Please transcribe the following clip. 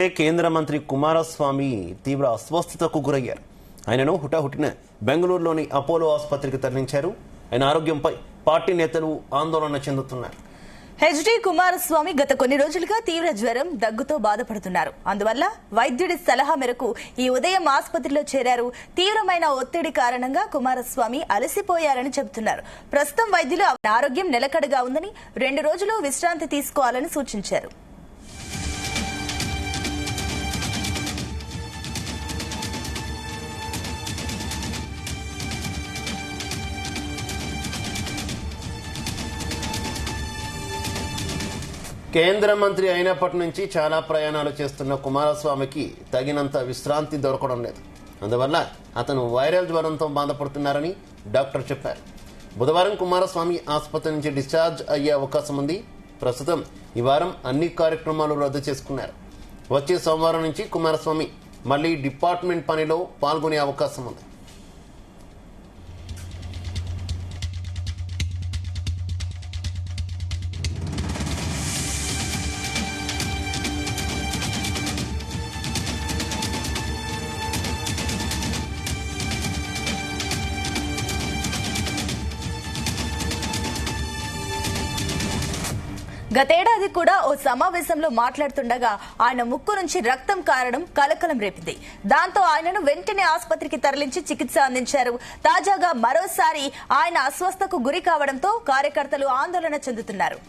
కేంద్ర మంత్రి కుమారస్వామి తీవ్ర అస్వస్థతకు గురయ్యారు. ఆయనను హుటాహుటిన బెంగళూరులోని అపోలో ఆసుపత్రికి తరలించారు. ఆయన ఆరోగ్యంపై పార్టీ నేతలు ఆందోళన చెందుతున్నారు. హెచ్డి కుమారస్వామి గత కొన్ని రోజులుగా తీవ్ర జ్వరం, దగ్గుతో బాధపడుతున్నారు. అందువల్ల వైద్యుడి సలహా మేరకు ఈ ఉదయం ఆసుపత్రిలో చేరారు. తీవ్రమైన ఒత్తిడి కారణంగా కుమారస్వామి అలసిపోయారని చెబుతున్నారు. ప్రస్తుతం వైద్యులు ఆరోగ్యం నిలకడగా ఉందని, 2 రోజులు విశ్రాంతి తీసుకోవాలని సూచించారు. కేంద్ర మంత్రి అయినప్పటి నుంచి చాలా ప్రయాణాలు చేస్తున్న కుమారస్వామికి తగినంత విశ్రాంతి దొరకడం లేదు. అందువల్ల అతను వైరల్ జ్వరంతో బాధపడుతున్నారని డాక్టర్ చెప్పారు. బుధవారం కుమారస్వామి ఆసుపత్రి నుంచి డిశ్చార్జ్ అయ్యే అవకాశం ఉంది. ప్రస్తుతం ఈ వారం అన్ని కార్యక్రమాలు రద్దు చేసుకున్నారు. వచ్చే సోమవారం నుంచి కుమారస్వామి మళ్లీ డిపార్ట్మెంట్ పనిలో పాల్గొనే అవకాశం ఉంది. గతేడాది కూడా ఓ సమావేశంలో మాట్లాడుతుండగా ఆయన ముక్కు నుంచి రక్తం కారడం కలకలం రేపింది. దాంతో ఆయనను వెంటనే ఆసుపత్రికి తరలించి చికిత్స అందించారు. తాజాగా మరోసారి ఆయన అస్వస్థకు గురి కావడంతో కార్యకర్తలు ఆందోళన చెందుతున్నారు.